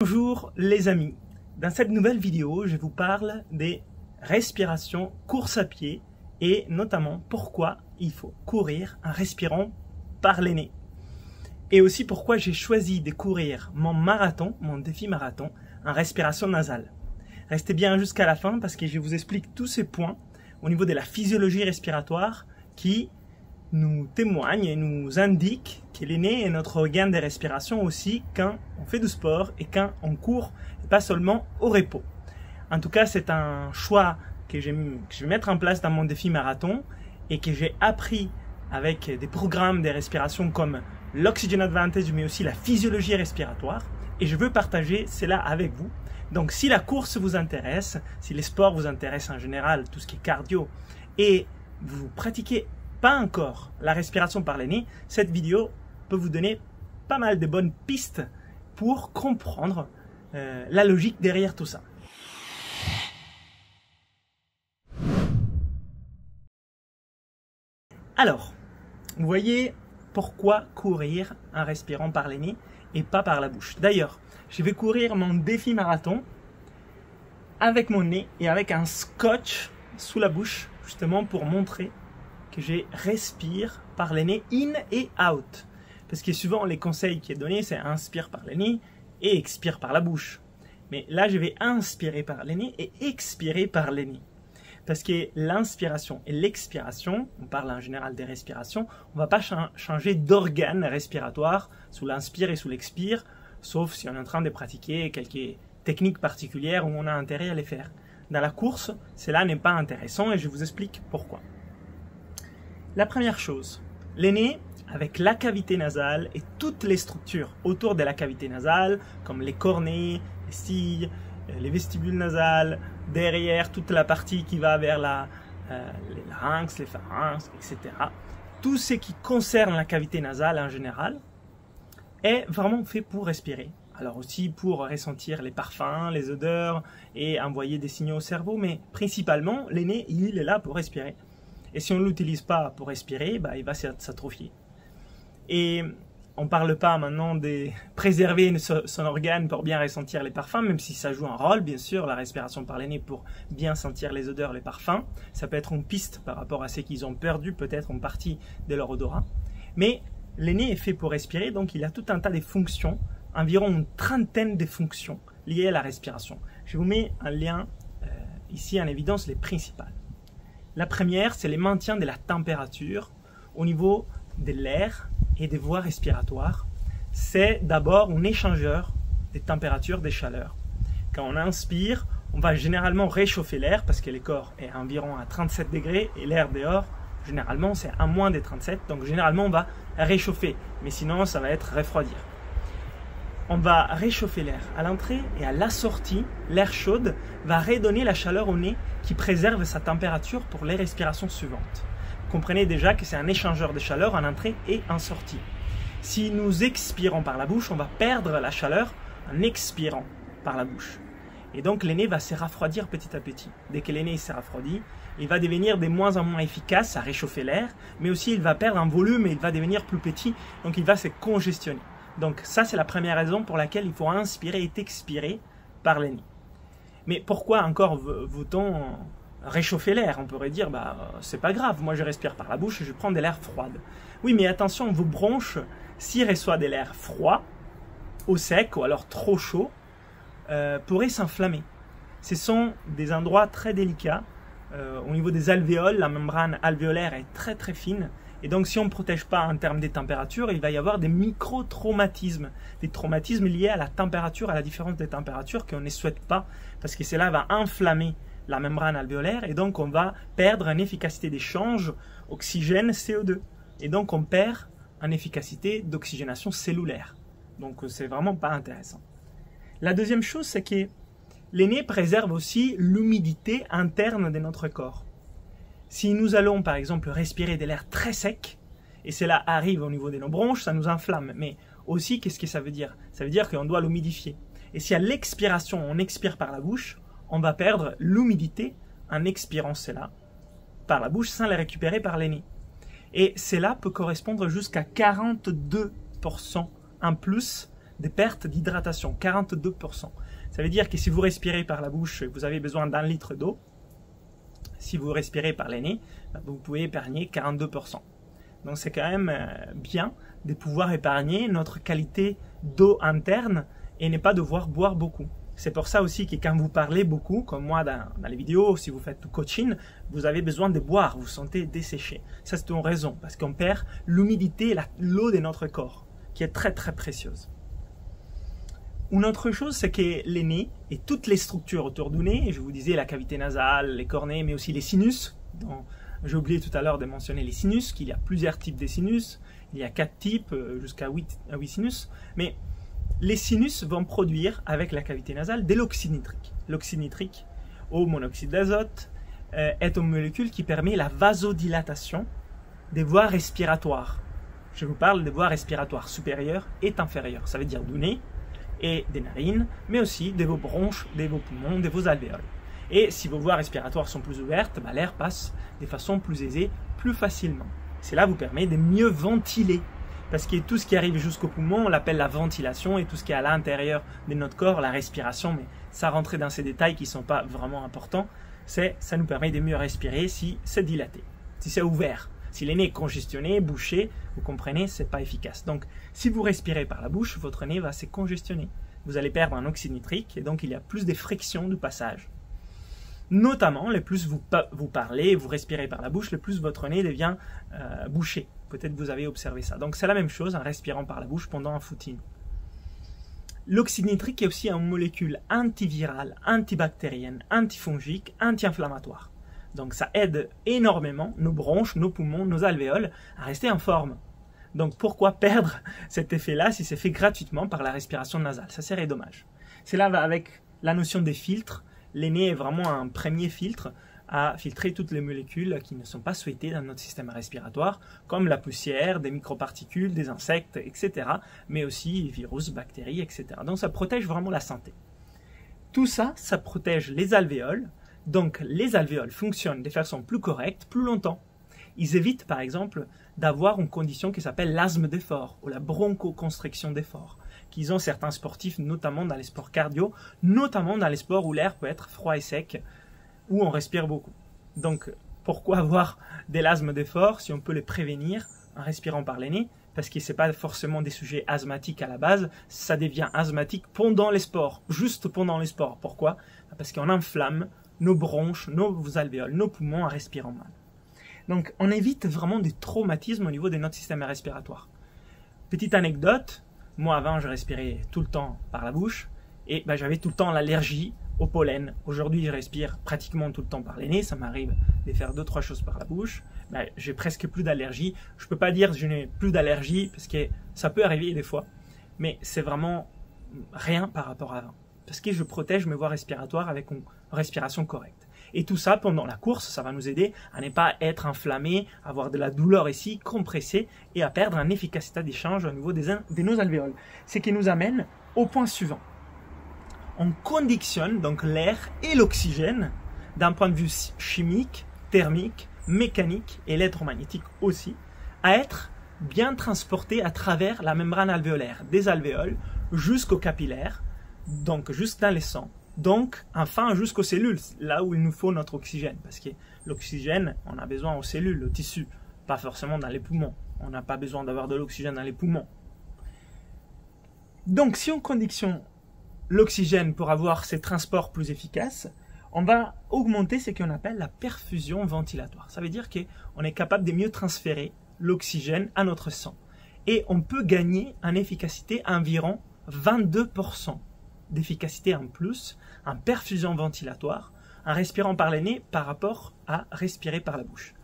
Bonjour les amis, dans cette nouvelle vidéo je vous parle des respirations course à pied et notamment pourquoi il faut courir en respirant par le nez. Et aussi pourquoi j'ai choisi de courir mon marathon, mon défi marathon, en respiration nasale. Restez bien jusqu'à la fin parce que je vous explique tous ces points au niveau de la physiologie respiratoire qui nous témoigne et nous indique que le nez est notre organe de respiration aussi quand on fait du sport et quand on court, et pas seulement au repos. En tout cas, c'est un choix que je vais mettre en place dans mon défi marathon et que j'ai appris avec des programmes de respiration comme l'Oxygen Advantage, mais aussi la physiologie respiratoire. Et je veux partager cela avec vous. Donc, si la course vous intéresse, si les sports vous intéressent en général, tout ce qui est cardio, et vous pratiquez pas encore la respiration par le nez, cette vidéo peut vous donner pas mal de bonnes pistes pour comprendre la logique derrière tout ça. Alors, vous voyez pourquoi courir en respirant par le nez et pas par la bouche. D'ailleurs, je vais courir mon défi marathon avec mon nez et avec un scotch sous la bouche, justement pour montrer que je respire par le nez in et out. Parce que souvent les conseils qui est donné c'est inspire par le nez et expire par la bouche. Mais là je vais inspirer par le nez et expirer par le nez. Parce que l'inspiration et l'expiration, on parle en général des respirations, on ne va pas changer d'organe respiratoire sous l'inspire et sous l'expire, sauf si on est en train de pratiquer quelques techniques particulières où on a intérêt à les faire. Dans la course, cela n'est pas intéressant et je vous explique pourquoi. La première chose, le nez avec la cavité nasale et toutes les structures autour de la cavité nasale, comme les cornets, les cils, les vestibules nasales, derrière toute la partie qui va vers les larynx, les pharynx, etc. Tout ce qui concerne la cavité nasale en général est vraiment fait pour respirer. Alors aussi pour ressentir les parfums, les odeurs et envoyer des signaux au cerveau, mais principalement, le nez, il est là pour respirer. Et si on ne l'utilise pas pour respirer, il va s'atrophier. Et on ne parle pas maintenant de préserver son organe pour bien ressentir les parfums, même si ça joue un rôle, bien sûr, la respiration par le nez pour bien sentir les odeurs, les parfums. Ça peut être une piste par rapport à ceux qu'ils ont perdu peut-être une partie de leur odorat. Mais le nez est fait pour respirer, donc il a tout un tas de fonctions, environ une trentaine de fonctions liées à la respiration. Je vous mets un lien ici en évidence les principales. La première, c'est le maintien de la température au niveau de l'air et des voies respiratoires. C'est d'abord un échangeur des températures, des chaleurs. Quand on inspire, on va généralement réchauffer l'air parce que le corps est environ à 37 degrés et l'air dehors, généralement, c'est à moins de 37. Donc généralement, on va réchauffer, mais sinon, ça va être refroidir. On va réchauffer l'air à l'entrée et à la sortie, l'air chaud va redonner la chaleur au nez qui préserve sa température pour les respirations suivantes. Vous comprenez déjà que c'est un échangeur de chaleur en entrée et en sortie. Si nous expirons par la bouche, on va perdre la chaleur en expirant par la bouche. Et donc le nez va se refroidir petit à petit. Dès que le nez s'est refroidi, il va devenir de moins en moins efficace à réchauffer l'air, mais aussi il va perdre en volume et il va devenir plus petit, donc il va se congestionner. Donc ça, c'est la première raison pour laquelle il faut inspirer et expirer par le nez. Mais pourquoi encore veut-on réchauffer l'air? On pourrait dire, c'est pas grave, moi je respire par la bouche et je prends de l'air froid. Oui, mais attention, vos bronches, s'ils reçoivent de l'air froid, au sec ou alors trop chaud, pourraient s'inflammer. Ce sont des endroits très délicats. Au niveau des alvéoles, la membrane alvéolaire est très très fine. Et donc, si on ne protège pas en termes de température, il va y avoir des micro-traumatismes. Des traumatismes liés à la température, à la différence des températures qu'on ne souhaite pas, parce que cela va inflammer la membrane alvéolaire et donc on va perdre en efficacité d'échange oxygène-CO2. Et donc, on perd en efficacité d'oxygénation cellulaire. Donc, c'est vraiment pas intéressant. La deuxième chose, c'est que le nez préserve aussi l'humidité interne de notre corps. Si nous allons par exemple respirer de l'air très sec, et cela arrive au niveau de nos bronches, ça nous inflamme. Mais aussi, qu'est-ce que ça veut dire? Ça veut dire qu'on doit l'humidifier. Et si à l'expiration, on expire par la bouche, on va perdre l'humidité en expirant cela par la bouche sans la récupérer par le nez. Et cela peut correspondre jusqu'à 42% en plus des pertes d'hydratation, 42%. Ça veut dire que si vous respirez par la bouche, vous avez besoin d'1 litre d'eau. Si vous respirez par les nez, vous pouvez épargner 42%. Donc c'est quand même bien de pouvoir épargner notre qualité d'eau interne et ne pas devoir boire beaucoup. C'est pour ça aussi que quand vous parlez beaucoup, comme moi dans les vidéos, si vous faites du coaching, vous avez besoin de boire, vous vous sentez desséché. Ça c'est une raison, parce qu'on perd l'humidité et l'eau de notre corps, qui est très très précieuse. Une autre chose, c'est que les nez et toutes les structures autour du nez, je vous disais la cavité nasale, les cornets, mais aussi les sinus. J'ai oublié tout à l'heure de mentionner les sinus, qu'il y a plusieurs types de sinus. Il y a 4 types, jusqu'à 8 sinus. Mais les sinus vont produire, avec la cavité nasale, de l'oxyde nitrique. L'oxyde nitrique, au monoxyde d'azote, est une molécule qui permet la vasodilatation des voies respiratoires. Je vous parle des voies respiratoires supérieures et inférieures. Ça veut dire du nez et des narines, mais aussi de vos bronches, de vos poumons, de vos alvéoles. Et si vos voies respiratoires sont plus ouvertes, l'air passe de façon plus aisée, plus facilement. Cela vous permet de mieux ventiler. Parce que tout ce qui arrive jusqu'au poumon, on l'appelle la ventilation, et tout ce qui est à l'intérieur de notre corps, la respiration, mais ça rentrer dans ces détails qui ne sont pas vraiment importants, ça nous permet de mieux respirer si c'est dilaté, si c'est ouvert. Si le nez est congestionné, bouché, vous comprenez, ce n'est pas efficace. Donc, si vous respirez par la bouche, votre nez va se congestionner. Vous allez perdre un oxyde nitrique et donc il y a plus de friction du passage. Notamment, le plus vous parlez, vous respirez par la bouche, le plus votre nez devient bouché. Peut-être que vous avez observé ça. Donc, c'est la même chose en respirant par la bouche pendant un footing. L'oxyde nitrique est aussi une molécule antivirale, antibactérienne, antifongique, anti-inflammatoire. Donc ça aide énormément nos bronches, nos poumons, nos alvéoles à rester en forme. Donc pourquoi perdre cet effet-là si c'est fait gratuitement par la respiration nasale? Ça serait dommage. Cela va avec la notion des filtres. Le nez est vraiment un premier filtre à filtrer toutes les molécules qui ne sont pas souhaitées dans notre système respiratoire, comme la poussière, des microparticules, des insectes, etc. Mais aussi virus, bactéries, etc. Donc ça protège vraiment la santé. Tout ça, ça protège les alvéoles. Donc, les alvéoles fonctionnent de façon plus correcte, plus longtemps. Ils évitent, par exemple, d'avoir une condition qui s'appelle l'asthme d'effort ou la bronchoconstriction d'effort, qu'ils ont certains sportifs, notamment dans les sports cardio, notamment dans les sports où l'air peut être froid et sec, où on respire beaucoup. Donc, pourquoi avoir de l'asthme d'effort si on peut le prévenir en respirant par les nez? Parce que ce n'est pas forcément des sujets asthmatiques à la base, ça devient asthmatique pendant les sports, juste pendant les sports. Pourquoi? Parce qu'on inflamme nos bronches, nos alvéoles, nos poumons en respirant mal. Donc, on évite vraiment des traumatismes au niveau de notre système respiratoire. Petite anecdote, moi avant, je respirais tout le temps par la bouche et j'avais tout le temps l'allergie au pollen. Aujourd'hui, je respire pratiquement tout le temps par les nez. Ça m'arrive de faire 2-3 choses par la bouche. J'ai presque plus d'allergie. Je ne peux pas dire que je n'ai plus d'allergie parce que ça peut arriver des fois, mais c'est vraiment rien par rapport à avant. Parce que je protège mes voies respiratoires avec une respiration correcte. Et tout ça, pendant la course, ça va nous aider à ne pas être inflammé, avoir de la douleur ici, compressé, et à perdre en efficacité d'échange au niveau de nos alvéoles. Ce qui nous amène au point suivant. On conditionne donc l'air et l'oxygène d'un point de vue chimique, thermique, mécanique et électromagnétique aussi, à être bien transporté à travers la membrane alvéolaire, des alvéoles jusqu'aux capillaires, donc juste dans les sangs, donc enfin jusqu'aux cellules, là où il nous faut notre oxygène, parce que l'oxygène, on a besoin aux cellules, au tissu, pas forcément dans les poumons. On n'a pas besoin d'avoir de l'oxygène dans les poumons. Donc si on conditionne l'oxygène pour avoir ces transports plus efficaces, on va augmenter ce qu'on appelle la perfusion ventilatoire. Ça veut dire qu'on est capable de mieux transférer l'oxygène à notre sang. Et on peut gagner en efficacité environ 22% d'efficacité en plus en perfusion ventilatoire en respirant par les nez par rapport à respirer par la bouche.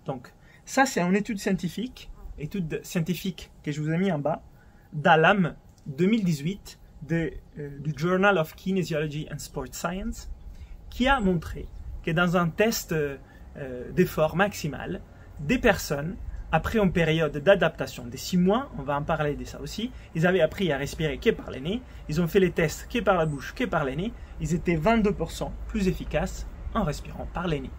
Donc ça c'est une étude scientifique que je vous ai mis en bas, d'Alam 2018 du Journal of Kinesiology and Sport Science, qui a montré que dans un test d'effort maximal, des personnes après une période d'adaptation de 6 mois, on va en parler de ça aussi, ils avaient appris à respirer que par les nez, ils ont fait les tests que par la bouche, que par les nez, ils étaient 22% plus efficaces en respirant par les nez.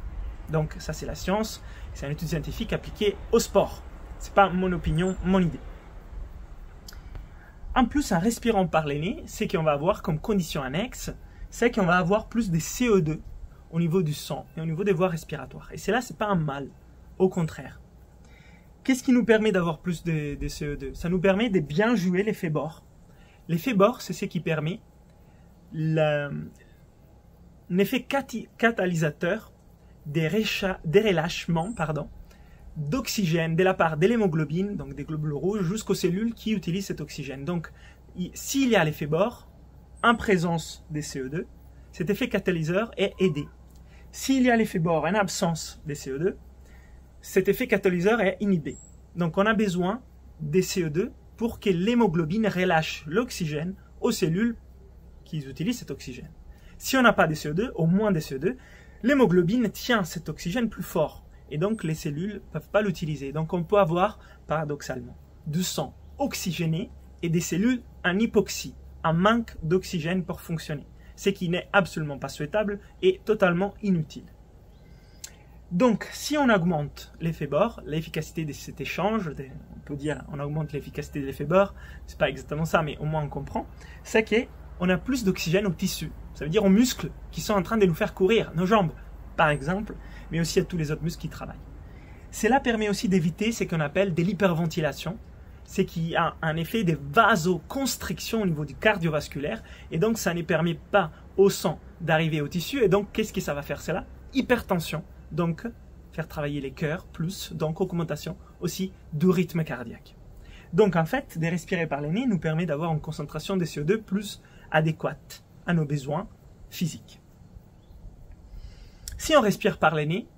Donc ça c'est la science, c'est une étude scientifique appliquée au sport. Ce n'est pas mon opinion, mon idée. En plus, en respirant par les nez, c'est qu'on va avoir comme condition annexe, c'est qu'on va avoir plus de CO2 au niveau du sang et au niveau des voies respiratoires. Et cela, c'est pas un mal, au contraire. Qu'est-ce qui nous permet d'avoir plus de CO2? Ça nous permet de bien jouer l'effet Bohr. L'effet Bohr, c'est ce qui permet un effet catalysateur des relâchements d'oxygène de la part de l'hémoglobine, donc des globules rouges, jusqu'aux cellules qui utilisent cet oxygène. Donc, s'il y a l'effet Bohr, en présence des CO2, cet effet catalyseur est aidé. S'il y a l'effet Bohr en absence des CO2, cet effet catalyseur est inhibé. Donc, on a besoin des CO2 pour que l'hémoglobine relâche l'oxygène aux cellules qui utilisent cet oxygène. Si on n'a pas de CO2, au moins de CO2, l'hémoglobine tient cet oxygène plus fort. Et donc, les cellules ne peuvent pas l'utiliser. Donc, on peut avoir, paradoxalement, du sang oxygéné et des cellules en hypoxie, en manque d'oxygène pour fonctionner. Ce qui n'est absolument pas souhaitable et totalement inutile. Donc, si on augmente l'effet Bohr, l'efficacité de cet échange, on peut dire on augmente l'efficacité de l'effet Bohr, c'est pas exactement ça, mais au moins on comprend, c'est qu'on a plus d'oxygène aux tissus. Ça veut dire aux muscles qui sont en train de nous faire courir, nos jambes, par exemple, mais aussi à tous les autres muscles qui travaillent. Cela permet aussi d'éviter ce qu'on appelle de l'hyperventilation, c'est qu'il y a un effet de vasoconstriction au niveau du cardiovasculaire, et donc ça ne permet pas au sang d'arriver au tissu, et donc qu'est-ce que ça va faire cela? Hypertension, donc faire travailler les cœurs plus, donc augmentation aussi du rythme cardiaque. Donc en fait, de respirer par le nez nous permet d'avoir une concentration de CO2 plus adéquate à nos besoins physiques. Si on respire par le nez,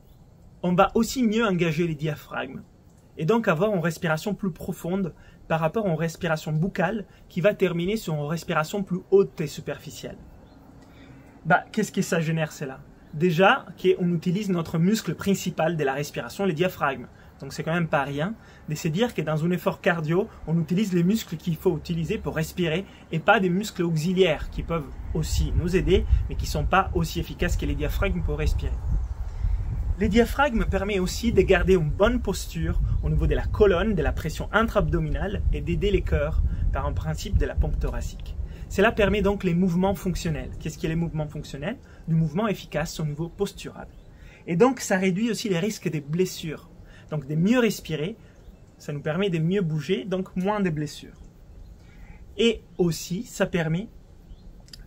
on va aussi mieux engager les diaphragmes et donc avoir une respiration plus profonde par rapport à une respiration buccale qui va terminer sur une respiration plus haute et superficielle. Qu'est-ce que ça génère cela? Déjà qu'on utilise notre muscle principal de la respiration, le diaphragme. Donc c'est quand même pas rien de se dire que dans un effort cardio, on utilise les muscles qu'il faut utiliser pour respirer et pas des muscles auxiliaires qui peuvent aussi nous aider mais qui ne sont pas aussi efficaces que les diaphragmes pour respirer. Les diaphragmes permettent aussi de garder une bonne posture au niveau de la colonne, de la pression intra-abdominale et d'aider les cœurs par un principe de la pompe thoracique. Cela permet donc les mouvements fonctionnels. Qu'est-ce qui est les mouvements fonctionnels? Du mouvement efficace au niveau postural. Et donc ça réduit aussi les risques des blessures. Donc de mieux respirer, ça nous permet de mieux bouger, donc moins de blessures. Et aussi ça permet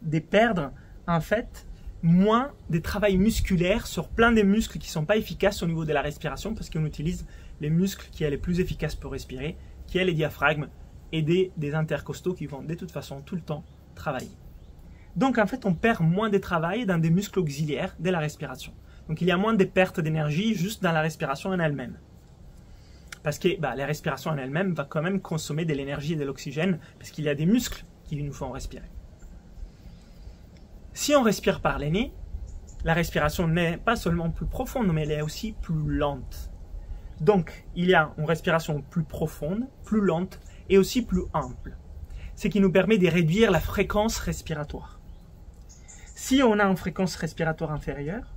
de perdre en fait moins de travail musculaire sur plein de muscles qui ne sont pas efficaces au niveau de la respiration parce qu'on utilise les muscles qui sont les plus efficaces pour respirer, qui est les diaphragmes et des intercostaux qui vont de toute façon tout le temps travailler. Donc en fait on perd moins de travail dans des muscles auxiliaires de la respiration. Donc il y a moins de pertes d'énergie juste dans la respiration en elle-même. Parce que la respiration en elle-même va quand même consommer de l'énergie et de l'oxygène parce qu'il y a des muscles qui nous font respirer. Si on respire par les nez, la respiration n'est pas seulement plus profonde, mais elle est aussi plus lente. Donc, il y a une respiration plus profonde, plus lente et aussi plus ample. Ce qui nous permet de réduire la fréquence respiratoire. Si on a une fréquence respiratoire inférieure,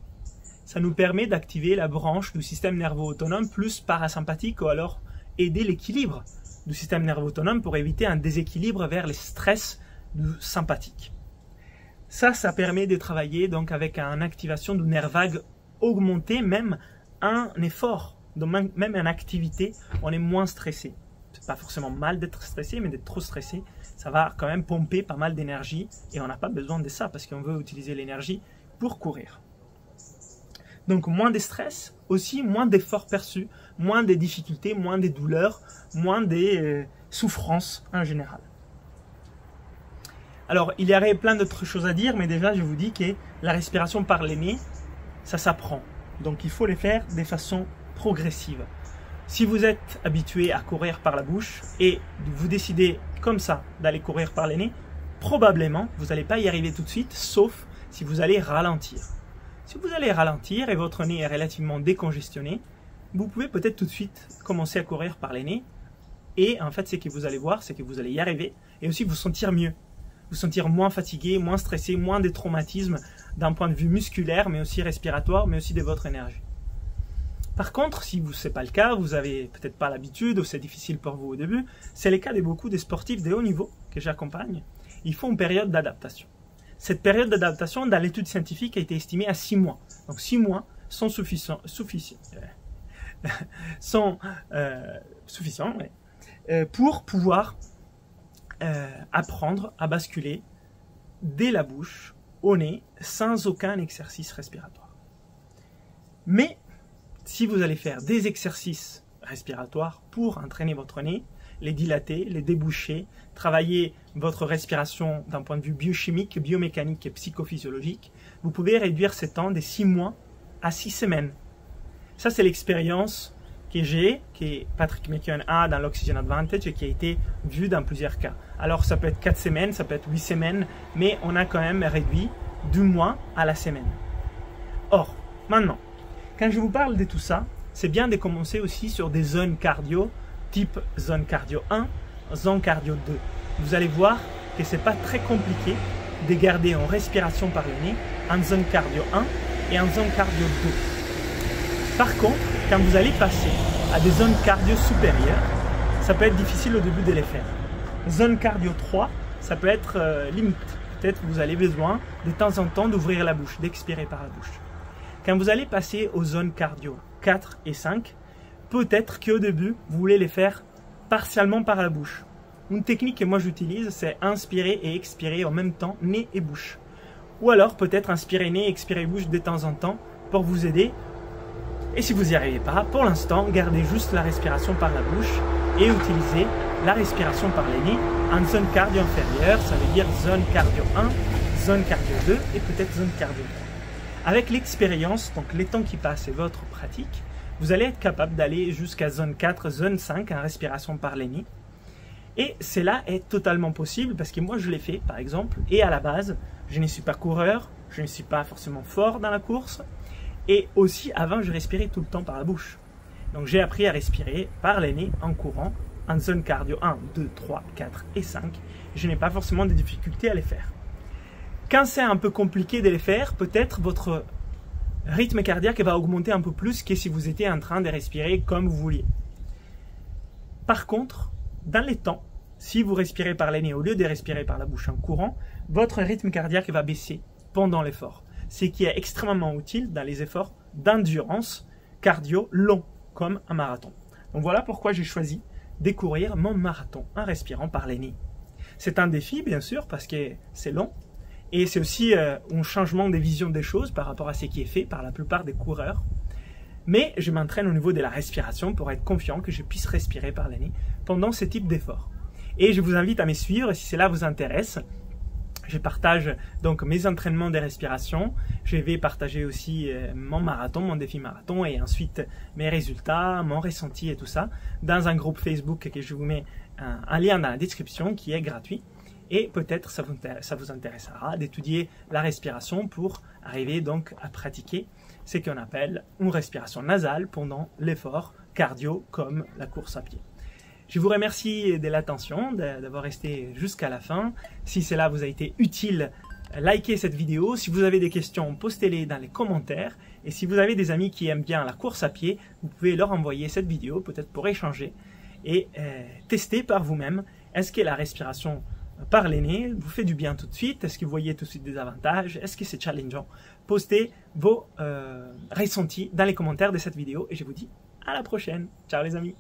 ça nous permet d'activer la branche du système nerveux autonome plus parasympathique ou alors aider l'équilibre du système nerveux autonome pour éviter un déséquilibre vers les stress du sympathique. Ça permet de travailler donc avec une activation du nerf vague augmentée, même un effort, donc même en activité, on est moins stressé. C'est pas forcément mal d'être stressé, mais d'être trop stressé, ça va quand même pomper pas mal d'énergie et on n'a pas besoin de ça parce qu'on veut utiliser l'énergie pour courir. Donc moins de stress, aussi moins d'efforts perçus, moins de difficultés, moins de douleurs, moins de souffrances en général. Alors, il y aurait plein d'autres choses à dire, mais déjà, je vous dis que la respiration par les nez, ça s'apprend. Donc, il faut les faire de façon progressive. Si vous êtes habitué à courir par la bouche et vous décidez comme ça d'aller courir par les nez, probablement, vous n'allez pas y arriver tout de suite, sauf si vous allez ralentir. Si vous allez ralentir et votre nez est relativement décongestionné, vous pouvez peut-être tout de suite commencer à courir par les nez. Et en fait, ce que vous allez voir, c'est que vous allez y arriver et aussi vous sentir mieux. Vous sentir moins fatigué, moins stressé, moins de traumatismes d'un point de vue musculaire, mais aussi respiratoire, mais aussi de votre énergie. Par contre, si ce n'est pas le cas, vous n'avez peut-être pas l'habitude ou c'est difficile pour vous au début, c'est le cas de beaucoup de sportifs de haut niveau que j'accompagne, il faut une période d'adaptation. Cette période d'adaptation, dans l'étude scientifique, a été estimée à 6 mois. Donc 6 mois sont suffisants pour pouvoir apprendre à basculer dès la bouche au nez sans aucun exercice respiratoire. Mais si vous allez faire des exercices respiratoires pour entraîner votre nez, les dilater, les déboucher, travailler votre respiration d'un point de vue biochimique, biomécanique et psychophysiologique, vous pouvez réduire ce temps de 6 mois à 6 semaines. Ça, c'est l'expérience que j'ai, que Patrick McKeown a dans l'Oxygen Advantage et qui a été vue dans plusieurs cas. Alors, ça peut être 4 semaines, ça peut être 8 semaines, mais on a quand même réduit du mois à la semaine. Or, maintenant, quand je vous parle de tout ça, c'est bien de commencer aussi sur des zones cardio, type zone cardio 1, zone cardio 2. Vous allez voir que ce n'est pas très compliqué de garder en respiration par le nez en zone cardio 1 et en zone cardio 2. Par contre, quand vous allez passer à des zones cardio supérieures, ça peut être difficile au début de les faire. Zone cardio 3, ça peut être limite. Peut-être que vous avez besoin de temps en temps d'ouvrir la bouche, d'expirer par la bouche. Quand vous allez passer aux zones cardio 4 et 5, peut-être qu'au début, vous voulez les faire partiellement par la bouche. Une technique que moi j'utilise, c'est inspirer et expirer en même temps, nez et bouche. Ou alors peut-être inspirer nez et expirer bouche de temps en temps pour vous aider. Et si vous n'y arrivez pas, pour l'instant, gardez juste la respiration par la bouche et utilisez la respiration par les nez en zone cardio inférieure, ça veut dire zone cardio 1, zone cardio 2 et peut-être zone cardio 3. Avec l'expérience, donc les temps qui passent et votre pratique, vous allez être capable d'aller jusqu'à zone 4, zone 5 en respiration par les nez. Et cela est totalement possible parce que moi je l'ai fait par exemple et à la base, je ne suis pas coureur, je ne suis pas forcément fort dans la course et aussi avant je respirais tout le temps par la bouche. Donc j'ai appris à respirer par les nez en courant en zone cardio 1, 2, 3, 4 et 5. Je n'ai pas forcément de difficultés à les faire. Quand c'est un peu compliqué de les faire, peut-être votre rythme cardiaque va augmenter un peu plus que si vous étiez en train de respirer comme vous vouliez. Par contre, dans les temps, si vous respirez par les nez au lieu de respirer par la bouche en courant, votre rythme cardiaque va baisser pendant l'effort. Ce qui est extrêmement utile dans les efforts d'endurance cardio longs, comme un marathon. Donc voilà pourquoi j'ai choisi de courir mon marathon en respirant par les nez. C'est un défi, bien sûr, parce que c'est long. Et c'est aussi un changement de vision des choses par rapport à ce qui est fait par la plupart des coureurs. Mais je m'entraîne au niveau de la respiration pour être confiant que je puisse respirer par le nez pendant ce type d'effort. Et je vous invite à me suivre si cela vous intéresse. Je partage donc mes entraînements de respiration. Je vais partager aussi mon marathon, mon défi marathon et ensuite mes résultats, mon ressenti et tout ça dans un groupe Facebook que je vous mets un lien dans la description qui est gratuit. Et peut-être ça vous intéressera d'étudier la respiration pour arriver donc à pratiquer ce qu'on appelle une respiration nasale pendant l'effort cardio comme la course à pied. Je vous remercie de l'attention, d'avoir resté jusqu'à la fin. Si cela vous a été utile, likez cette vidéo. Si vous avez des questions, postez-les dans les commentaires. Et si vous avez des amis qui aiment bien la course à pied, vous pouvez leur envoyer cette vidéo, peut-être pour échanger et tester par vous-même. Est-ce que la respiration par les nez vous fait du bien tout de suite? Est-ce que vous voyez tout de suite des avantages? Est-ce que c'est challengeant? Postez vos ressentis dans les commentaires de cette vidéo et je vous dis à la prochaine. Ciao les amis!